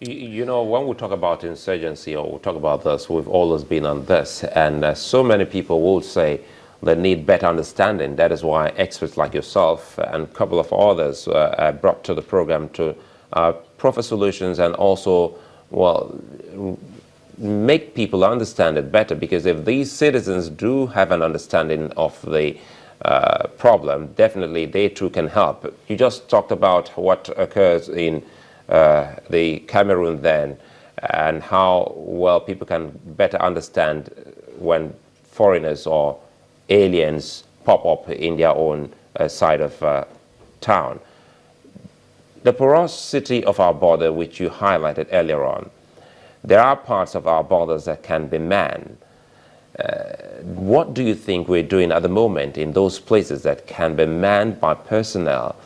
You know, when we talk about insurgency or we talk about this, we've always been on this. And so many people will say they need better understanding. That is why experts like yourself and a couple of others are brought to the program to proffer solutions and also, well, make people understand it better. Because if these citizens do have an understanding of the problem, definitely they too can help. You just talked about what occurs in the Cameroon then, and how well people can better understand when foreigners or aliens pop up in their own side of town. The porosity of our border, which you highlighted earlier on, there are parts of our borders that can be manned. What do you think we're doing at the moment in those places that can be manned by personnel?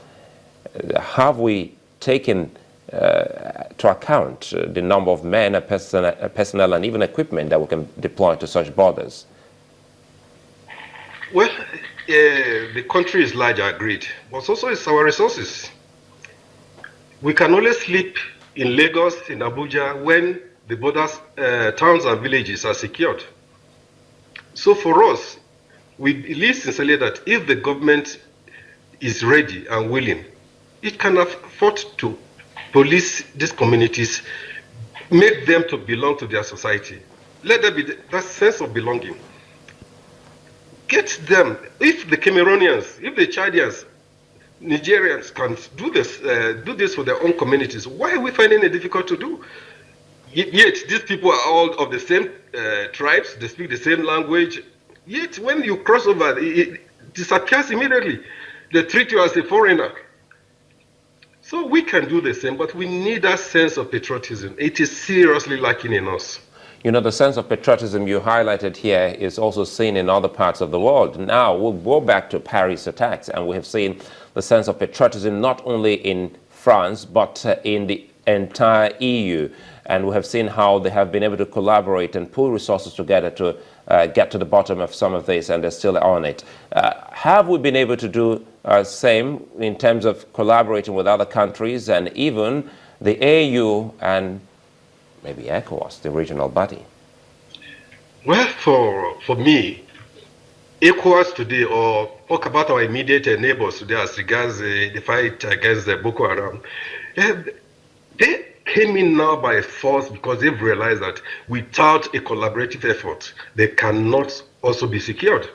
Have we taken to account the number of men, personnel, and even equipment that we can deploy to such borders? Well, the country is large, I agreed, but also it's our resources. We can only sleep in Lagos, in Abuja, when the borders, towns and villages are secured. So for us, we believe sincerely that if the government is ready and willing, it can afford to police these communities, make them to belong to their society. Let there be that sense of belonging. Get them, if the Cameroonians, if the Chadians, Nigerians can do this for their own communities, why are we finding it difficult to do? Yet these people are all of the same tribes, they speak the same language, yet when you cross over, it disappears immediately. They treat you as a foreigner. So we can do the same, but we need that sense of patriotism. It is seriously lacking in us. You know, the sense of patriotism you highlighted here is also seen in other parts of the world. Now, we'll go back to Paris attacks, and we have seen the sense of patriotism not only in France, but in the entire EU. And we have seen how they have been able to collaborate and pull resources together to get to the bottom of some of this, and they're still on it. Have we been able to do same in terms of collaborating with other countries and even the AU and maybe ECOWAS, the regional body? Well, for me, ECOWAS today, or talk about our immediate neighbors today as regards the fight against the Boko Haram, they came in now by force because they've realized that without a collaborative effort, they cannot also be secured.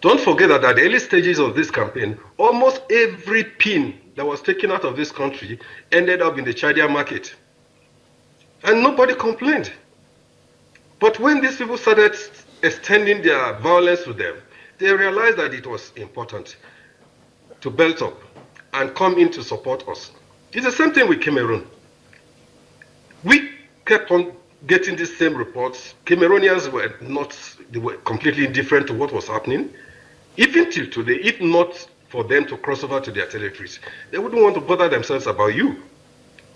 Don't forget that at the early stages of this campaign, almost every pin that was taken out of this country ended up in the Chadian market. And nobody complained. But when these people started extending their violence to them, they realized that it was important to belt up and come in to support us. It's the same thing with Cameroon. We kept on getting the same reports. Cameroonians they were completely indifferent to what was happening. Even till today, if not for them to cross over to their territories, they wouldn't want to bother themselves about you.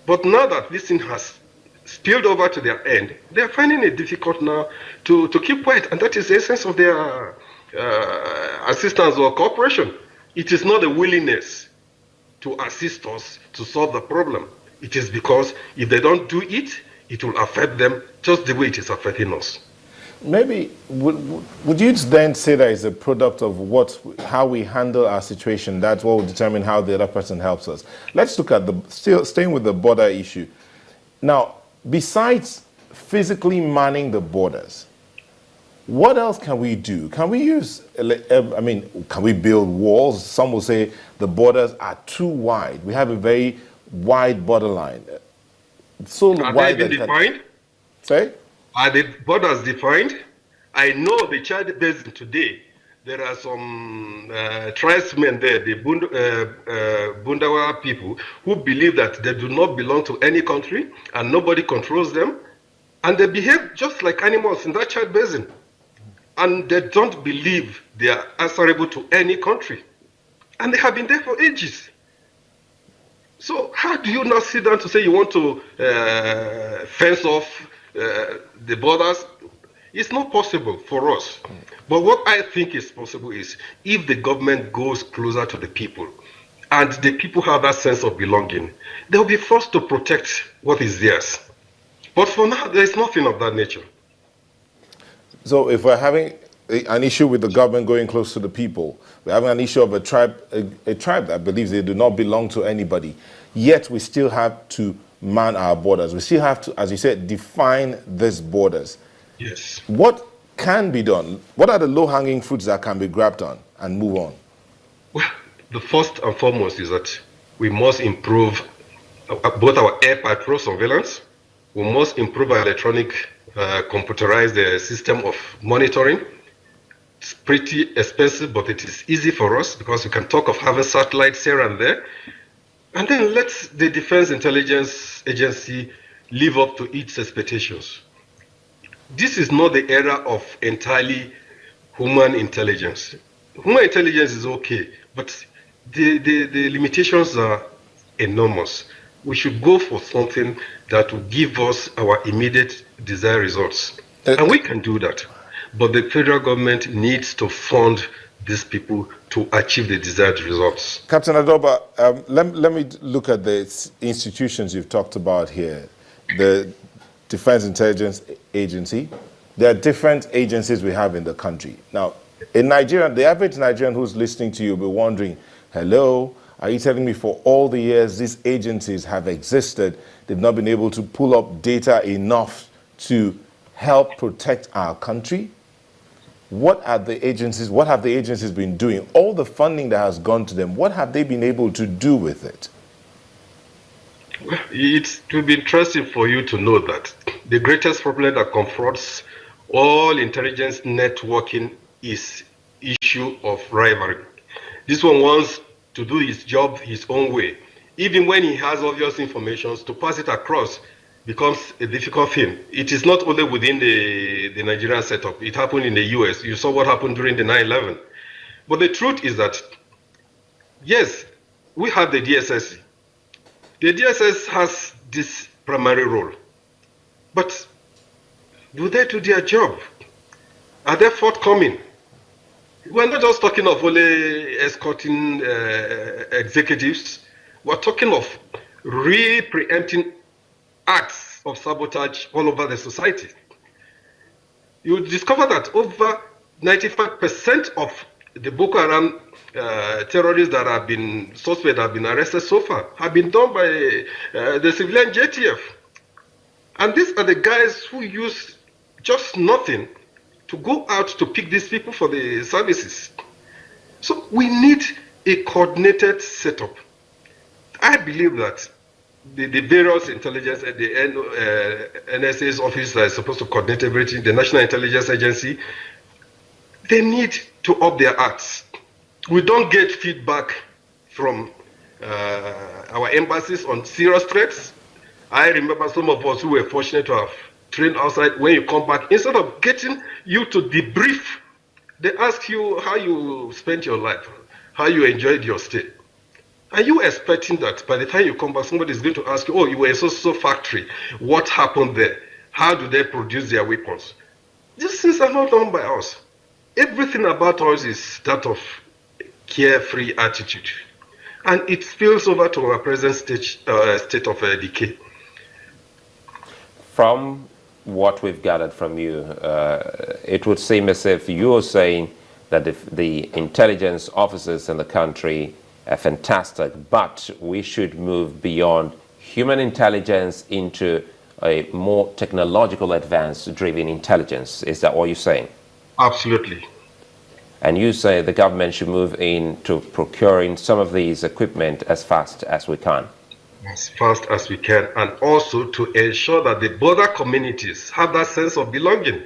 But now that this thing has spilled over to their end, they are finding it difficult now to keep quiet, and that is the essence of their assistance or cooperation. It is not a willingness to assist us to solve the problem. It is because if they don't do it, it will affect them just the way it is affecting us. Maybe, would you then say that is a product of how we handle our situation? That's what will determine how the other person helps us. Let's look at staying with the border issue. Now, besides physically manning the borders, what else can we do? Can we can we build walls? Some will say the borders are too wide. We have a very wide borderline. Are they been defined? Say? Are the borders defined? I know the Chad Basin today, there are some tribesmen there, the Bundawa people, who believe that they do not belong to any country and nobody controls them. And they behave just like animals in that Chad Basin. And they don't believe they are answerable to any country. And they have been there for ages. So how do you now sit down to say you want to fence off the borders? It's not possible for us. But what I think is possible is if the government goes closer to the people and the people have that sense of belonging, they'll be forced to protect what is theirs. But for now, there is nothing of that nature. So if we're having an issue with the government going close to the people, we're having an issue of a tribe that believes they do not belong to anybody, yet we still have to man our borders. We still have to, as you said, define these borders. Yes. What can be done? What are the low-hanging fruits that can be grabbed on and move on? Well, the first and foremost is that we must improve both our air patrol surveillance. We must improve our electronic computerized system of monitoring. It's pretty expensive, but it is easy for us because we can talk of having satellites here and there. And then let the Defense Intelligence Agency live up to its expectations. This is not the era of entirely human intelligence. Human intelligence is okay, but the limitations are enormous. We should go for something that will give us our immediate desired results. And we can do that. But the federal government needs to fund these people to achieve the desired results. Captain Adoba, let me look at the institutions you've talked about here. The Defense Intelligence Agency. There are different agencies we have in the country. Now, in Nigeria, the average Nigerian who's listening to you will be wondering, hello, are you telling me for all the years these agencies have existed, they've not been able to pull up data enough to help protect our country? What have the agencies been doing? All the funding that has gone to them, what have they been able to do with it? Well, it will be interesting for you to know that the greatest problem that confronts all intelligence networking is issue of rivalry. This one wants to do his job his own way. Even when he has obvious information, to pass it across becomes a difficult thing. It is not only within the Nigerian setup. It happened in the US. You saw what happened during the 9/11. But the truth is that, yes, we have the DSS. The DSS has this primary role. But do they do their job? Are they forthcoming? We're not just talking of only escorting executives. We're talking of really preempting acts of sabotage all over the society. You discover that over 95% of the Boko Haram terrorists that have been arrested so far have been done by the civilian JTF. And these are the guys who use just nothing to go out to pick these people for the services. So we need a coordinated setup. I believe that the various intelligence and the NSA's office that is supposed to coordinate everything, the National Intelligence Agency, they need to up their acts. We don't get feedback from our embassies on serious threats. I remember some of us who were fortunate to have trained outside. When you come back, instead of getting you to debrief, they ask you how you spent your life, how you enjoyed your stay. Are you expecting that by the time you come back, somebody is going to ask you, oh, you were in so factory. What happened there? How do they produce their weapons? These things are not done by us. Everything about us is that of carefree attitude. And it spills over to our present state of decay. From what we've gathered from you, it would seem as if you're saying that the intelligence officers in the country are fantastic, but we should move beyond human intelligence into a more technological advance-driven intelligence. Is that what you're saying? Absolutely. And you say the government should move into procuring some of these equipment as fast as we can. As fast as we can, and also to ensure that the border communities have that sense of belonging.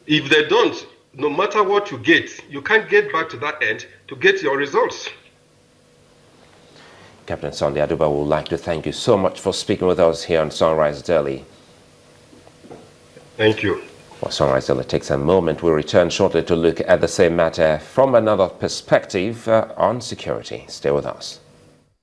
If they don't, no matter what you get, you can't get back to that end to get your results. Captain Sunday Aduba, would like to thank you so much for speaking with us here on Sunrise Daily. Thank you. For Sunrise Daily takes a moment. We'll return shortly to look at the same matter from another perspective on security. Stay with us.